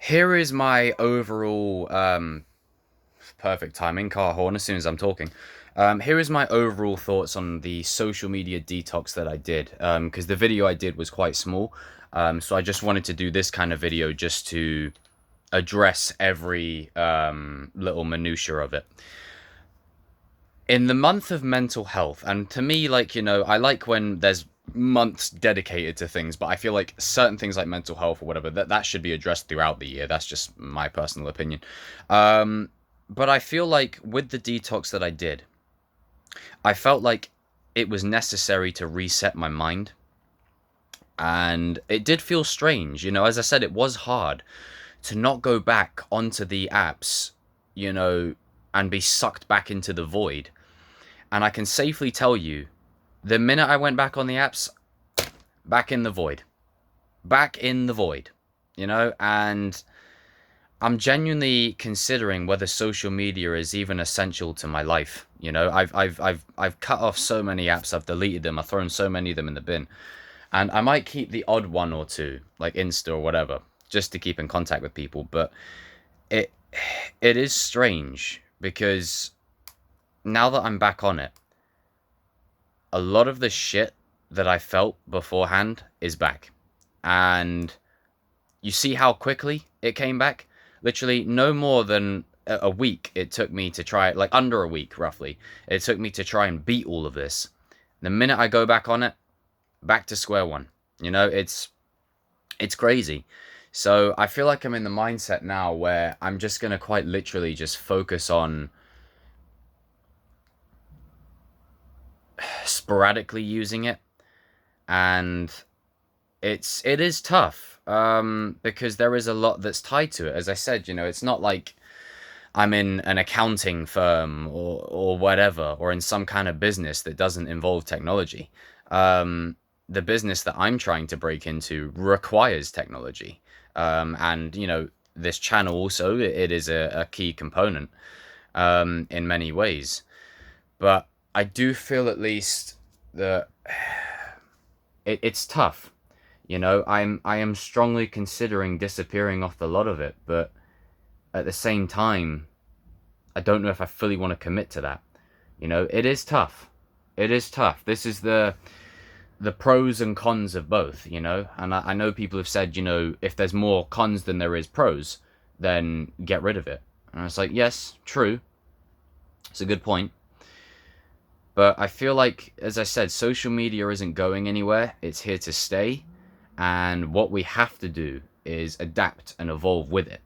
Here is my overall perfect timing, car horn as soon as I'm talking. Here is my overall thoughts on the social media detox that I did. Because the video I did was quite small. So I just wanted to do this kind of video just to address every little minutia of it. In the month of mental health, and to me, like, I like when there's months dedicated to things, but I feel like certain things like mental health or whatever, that should be addressed throughout the year. That's just my personal opinion. Um, but I feel like with the detox that I did, I felt like it was necessary to reset my mind. And it did feel strange. As I said, it was hard to not go back onto the apps, you know, and be sucked back into the void. And I can safely tell you, the minute I went back on the apps, back in the void. Back in the void. And I'm genuinely considering whether social media is even essential to my life. I've cut off so many apps, I've deleted them, I've thrown so many of them in the bin. And I might keep the odd one or two, like Insta or whatever, just to keep in contact with people. But it it is strange because now that I'm back on it, a lot of the shit that I felt beforehand is back. And you see how quickly it came back? Literally, no more than a week it took me to try, like under a week roughly, it took me to try and beat all of this. The minute I go back on it, back to square one. It's crazy. So I feel like I'm in the mindset now where I'm just gonna quite literally just focus on sporadically using it. And it is tough, because there is a lot that's tied to it. As I said, it's not like I'm in an accounting firm or whatever, or in some kind of business that doesn't involve technology. The business that I'm trying to break into requires technology. And this channel also, it is a key component, in many ways. But I do feel at least that it's tough. I am strongly considering disappearing off the lot of it, but at the same time, I don't know if I fully want to commit to that. It is tough. It is tough. This is the pros and cons of both. And I know people have said, if there's more cons than there is pros, then get rid of it. And it's like, yes, true. It's a good point. But I feel like, as I said, social media isn't going anywhere. It's here to stay. And what we have to do is adapt and evolve with it.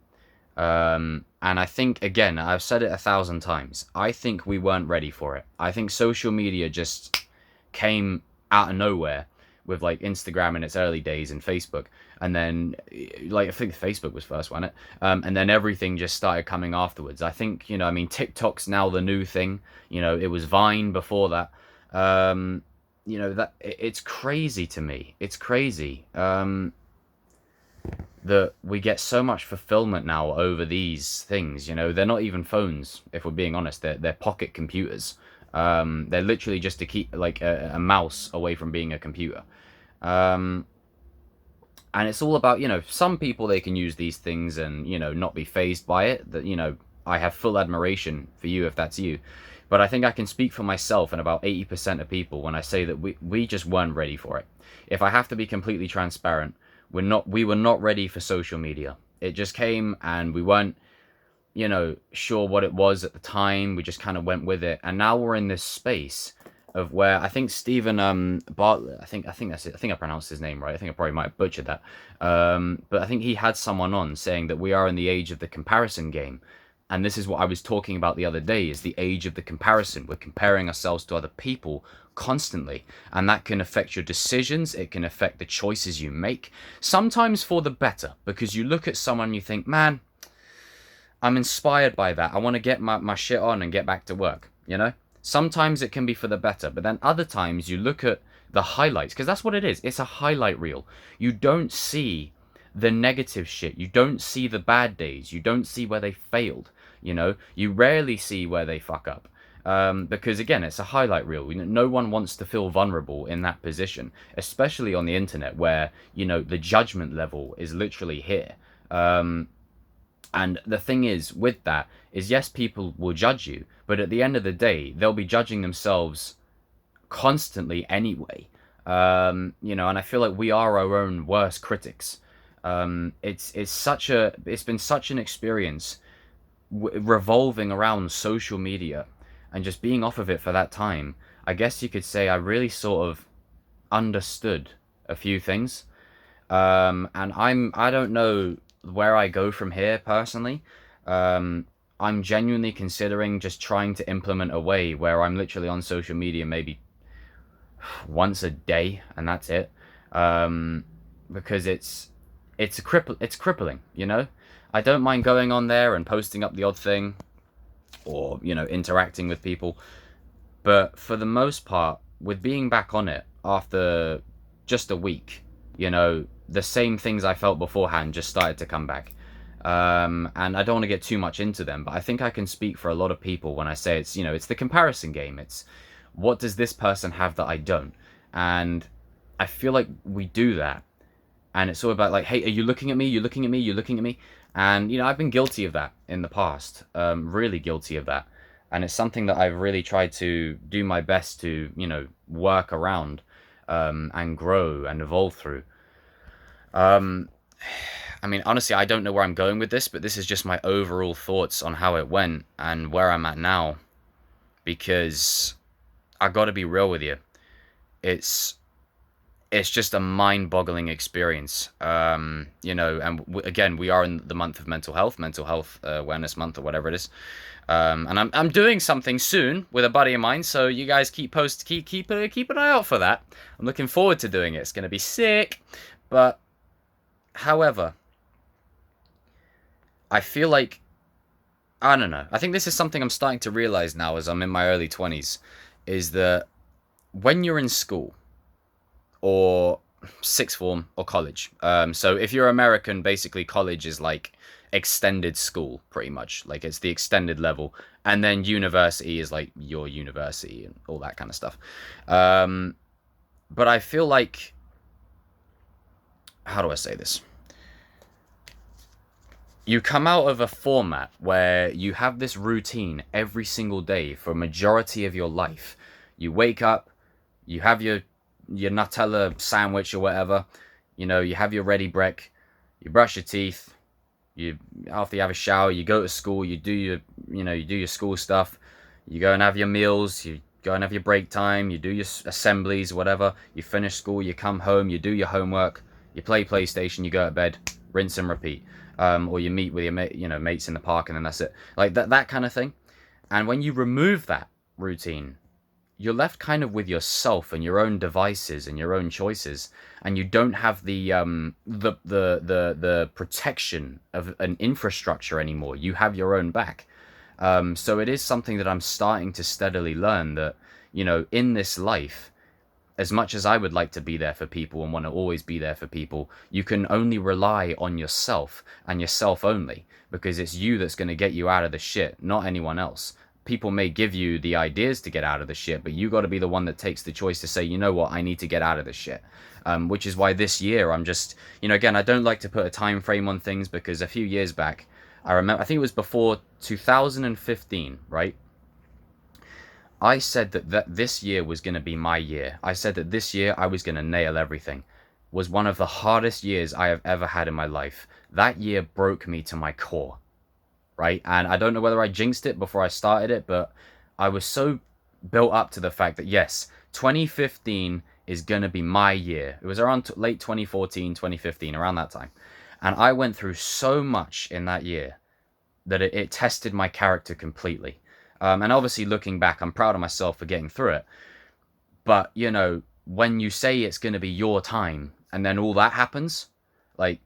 And I think, again, I've said it 1,000 times, I think we weren't ready for it. I think social media just came out of nowhere with like Instagram in its early days and Facebook. And then, like, I think Facebook was first, wasn't it? And then everything just started coming afterwards. I think, TikTok's now the new thing. It was Vine before that. It's crazy to me. It's crazy. That we get so much fulfillment now over these things. They're not even phones, if we're being honest. They're pocket computers. They're literally just to keep like a mouse away from being a computer. And it's all about, some people, they can use these things and, not be fazed by it. That, I have full admiration for you if that's you. But I think I can speak for myself and about 80% of people when I say that we just weren't ready for it. If I have to be completely transparent, we were not ready for social media. It just came and we weren't, sure what it was at the time. We just kind of went with it. And now we're in this space of where I think Stephen Bartlett, I think that's it. I think I pronounced his name right. I think I probably might have butchered that. But I think he had someone on saying that we are in the age of the comparison game. And this is what I was talking about the other day, is the age of the comparison. We're comparing ourselves to other people constantly. And that can affect your decisions. It can affect the choices you make. Sometimes for the better, because you look at someone and you think, man, I'm inspired by that. I want to get my shit on and get back to work, Sometimes it can be for the better, but then other times you look at the highlights, because that's what it is. It's a highlight reel. You don't see the negative shit. You don't see the bad days. You don't see where they failed. You rarely see where they fuck up. Because again, it's a highlight reel. No one wants to feel vulnerable in that position, especially on the internet where, the judgment level is literally here. And the thing is, with that, is yes, people will judge you, but at the end of the day, they'll be judging themselves constantly anyway. And I feel like we are our own worst critics. It's been such an experience revolving around social media and just being off of it for that time. I guess you could say I really sort of understood a few things. And I don't know where I go from here personally. Um, I'm genuinely considering just trying to implement a way where I'm literally on social media maybe once a day and that's it. Um, because it's crippling, you know? I don't mind going on there and posting up the odd thing or, interacting with people, but for the most part, with being back on it after just a week, the same things I felt beforehand just started to come back. And I don't want to get too much into them, but I think I can speak for a lot of people when I say it's the comparison game. It's what does this person have that I don't? And I feel like we do that. And it's all about like, hey, are you looking at me? You're looking at me? You're looking at me? And, I've been guilty of that in the past, really guilty of that. And it's something that I've really tried to do my best to, work around and grow and evolve through. Um, I mean, honestly, I don't know where I'm going with this, but this is just my overall thoughts on how it went and where I'm at now. Because I got to be real with you, it's it's just a mind-boggling experience. And again, we are in the month of mental health awareness month or whatever it is. And I'm doing something soon with a buddy of mine, so you guys keep an eye out for that. I'm looking forward to doing it. It's gonna be sick. But however, I feel like I don't know. I think this is something I'm starting to realize now as I'm in my early 20s, is that when you're in school or sixth form or college. So if you're American, basically college is like extended school, pretty much. Like it's the extended level, and then university is like your university and all that kind of stuff. Um, but I feel like, how do I say this? You come out of a format where you have this routine every single day for a majority of your life. You wake up, you have your Nutella sandwich or whatever. You have your ready break, you brush your teeth, you after you have a shower, you go to school, you do your school stuff, you go and have your meals, you go and have your break time, you do your assemblies, whatever. You finish school, you come home, you do your homework, you play PlayStation, you go to bed, rinse and repeat. Or you meet with your mates in the park, and then that's it. Like that kind of thing. And when you remove that routine, you're left kind of with yourself and your own devices and your own choices, and you don't have the protection of an infrastructure anymore. You have your own back. So it is something that I'm starting to steadily learn, that in this life, as much as I would like to be there for people and want to always be there for people, you can only rely on yourself and yourself only, because it's you that's going to get you out of the shit, not anyone else. People may give you the ideas to get out of the shit, but you got to be the one that takes the choice to say, you know what, I need to get out of this shit. Which is why this year I'm just, again, I don't like to put a time frame on things, because a few years back, I remember, I think it was before 2015, right? I said that this year was going to be my year. I said that this year I was going to nail everything. Was one of the hardest years I have ever had in my life. That year broke me to my core, right? And I don't know whether I jinxed it before I started it, but I was so built up to the fact that, yes, 2015 is going to be my year. It was around late 2014, 2015, around that time. And I went through so much in that year that it tested my character completely. And obviously, looking back, I'm proud of myself for getting through it. But, when you say it's going to be your time and then all that happens, like,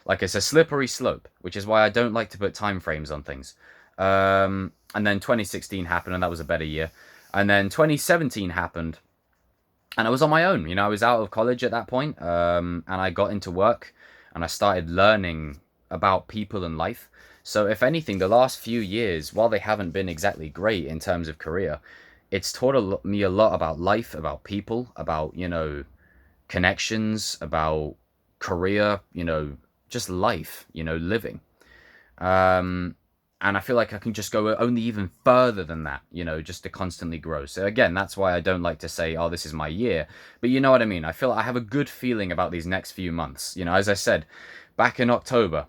like it's a slippery slope, which is why I don't like to put time frames on things. And then 2016 happened, and that was a better year. And then 2017 happened, and I was on my own. I was out of college at that point, and I got into work, and I started learning about people and life. So if anything, the last few years, while they haven't been exactly great in terms of career, it's taught me a lot about life, about people, about, connections, about career, just life, living. And I feel like I can just go only even further than that, just to constantly grow. So again, that's why I don't like to say, oh, this is my year. But you know what I mean? I feel like I have a good feeling about these next few months. As I said, back in October,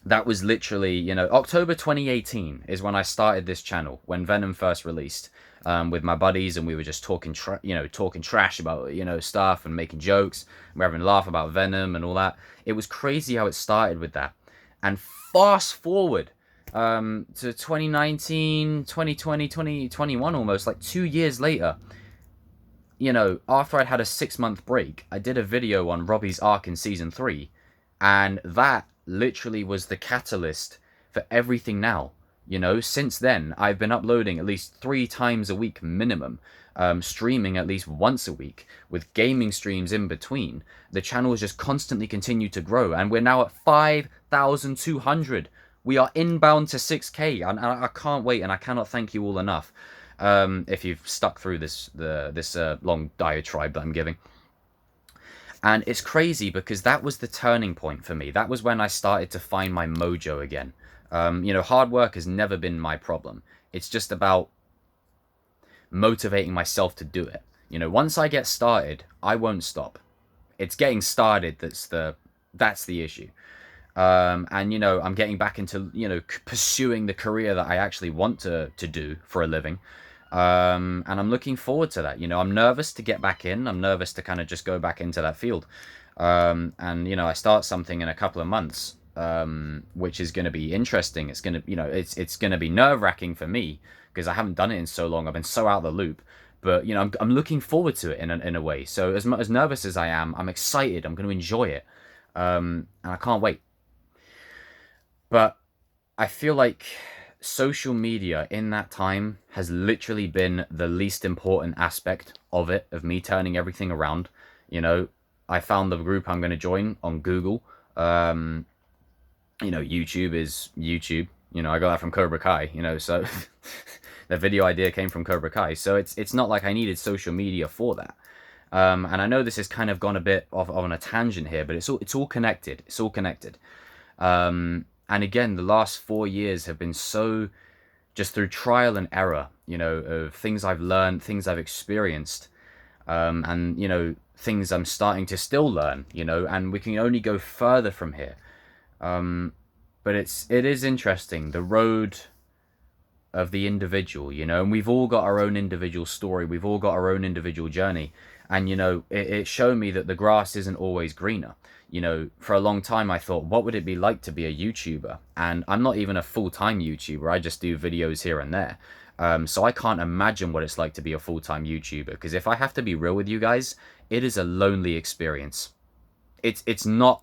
that was literally, October 2018 is when I started this channel, when Venom first released, with my buddies, and we were just talking trash about, stuff and making jokes. We're having a laugh about Venom and all that. It was crazy how it started with that. And fast forward to 2019, 2020, 2021, almost like 2 years later, after I'd had a 6 month break, I did a video on Robbie's arc in season 3, and that literally was the catalyst for everything now. Since then, I've been uploading at least 3 times a week minimum, streaming at least once a week, with gaming streams in between. The channel has just constantly continued to grow, and we're now at 5,200. We are inbound to 6K, and I can't wait, and I cannot thank you all enough. If you've stuck through this long diatribe that I'm giving. And it's crazy because that was the turning point for me. That was when I started to find my mojo again. Hard work has never been my problem. It's just about motivating myself to do it. Once I get started, I won't stop. It's getting started that's the issue. And I'm getting back into pursuing the career that I actually want to do for a living. And I'm looking forward to that. I'm nervous to get back in. I'm nervous to kind of just go back into that field. And I start something in a couple of months, which is going to be interesting. It's going to, it's going to be nerve-wracking for me because I haven't done it in so long. I've been so out of the loop. But I'm looking forward to it in a way. So as nervous as I am, I'm excited. I'm going to enjoy it, and I can't wait. But I feel like social media in that time has literally been the least important aspect of it, of me turning everything around. I found the group I'm going to join on Google. YouTube is YouTube. I got that from Cobra Kai, so the video idea came from Cobra Kai. So it's not like I needed social media for that. And I know this has kind of gone a bit off on a tangent here, but it's all connected. It's all connected. And again, the last 4 years have been so just through trial and error, of things I've learned, things I've experienced, and things I'm starting to still learn, and we can only go further from here. But it is interesting, the road of the individual, and we've all got our own individual story. We've all got our own individual journey. And, it showed me that the grass isn't always greener. For a long time, I thought, what would it be like to be a YouTuber? And I'm not even a full-time YouTuber. I just do videos here and there. So I can't imagine what it's like to be a full-time YouTuber. Because if I have to be real with you guys, it is a lonely experience. It's not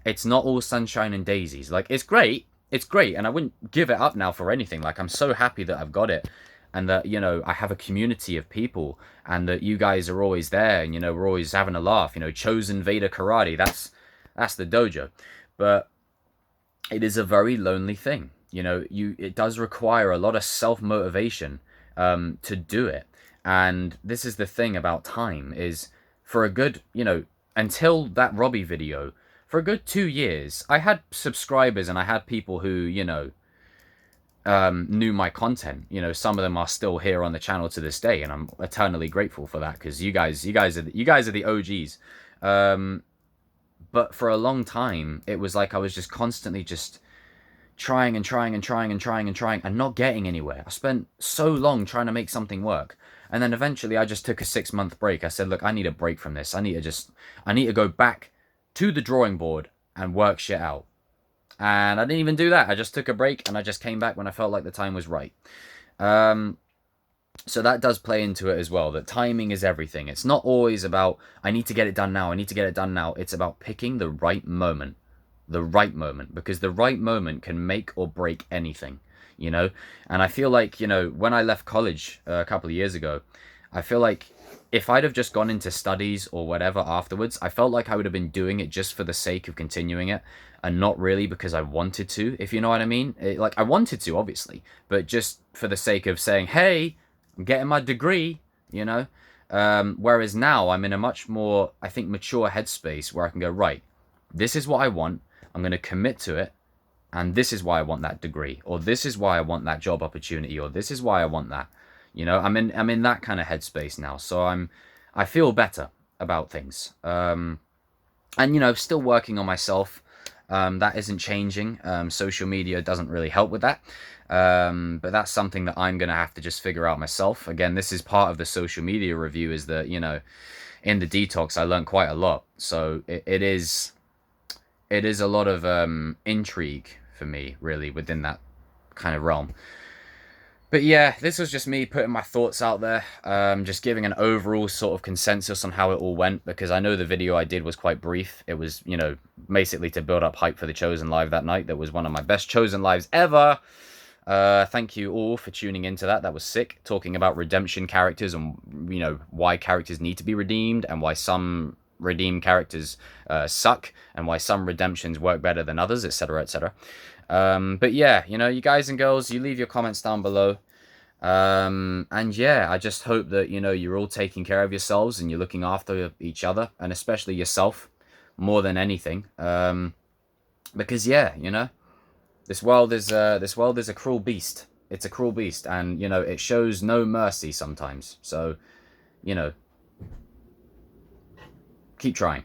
all sunshine and daisies. Like, it's great, and I wouldn't give it up now for anything. Like, I'm so happy that I've got it, and that I have a community of people, and that you guys are always there, and we're always having a laugh. Chosen Vader Karate, that's the dojo. But it is a very lonely thing. It does require a lot of self-motivation to do it. And this is the thing about time, is for a good, until that Robbie video, for a good 2 years, I had subscribers and I had people who, knew my content. Some of them are still here on the channel to this day, and I'm eternally grateful for that, because you guys are the OGs. But for a long time, it was like I was just constantly just trying and trying and trying and trying and trying and not getting anywhere. I spent so long trying to make something work. And then eventually I just took a 6 month break. I said, look, I need a break from this. I need to go back to the drawing board and work shit out. And I didn't even do that. I just took a break, and I just came back when I felt like the time was right. So that does play into it as well, that timing is everything. It's not always about, I need to get it done now, I need to get it done now. It's about picking the right moment. The right moment. Because the right moment can make or break anything, And I feel like, when I left college a couple of years ago, I feel like if I'd have just gone into studies or whatever afterwards, I felt like I would have been doing it just for the sake of continuing it, and not really because I wanted to, if you know what I mean. Like, I wanted to, obviously, but just for the sake of saying, hey, I'm getting my degree, Whereas now I'm in a much more, I think, mature headspace where I can go, right, this is what I want. I'm going to commit to it. and this is why I want that degree, or this is why I want that job opportunity, or this is why I want that. You know, I'm in that kind of headspace now, so I feel better about things. And you know, still working on myself. That isn't changing. Social media doesn't really help with that. But that's something that I'm gonna have to just figure out myself. Again, this is part of the social media review. Is that, you know, in the detox, I learned quite a lot. So it is a lot of intrigue for me, really, within that kind of realm. But yeah, this was just me putting my thoughts out there, just giving an overall sort of consensus on how it all went, because I know the video I did was quite brief. It was, you know, basically to build up hype for the Chosen Live that night. That was one of my best Chosen Lives ever. Thank you all for tuning into that. That was sick. Talking about redemption characters and, you know, why characters need to be redeemed and why some redeemed characters suck and why some redemptions work better than others, etc., etc. But yeah, you know, you guys and girls, you leave your comments down below. And yeah, I just hope that, you know, you're all taking care of yourselves and you're looking after each other, and especially yourself more than anything. Because yeah, you know, this world is a cruel beast. It's a cruel beast, and you know, it shows no mercy sometimes. So, you know, keep trying.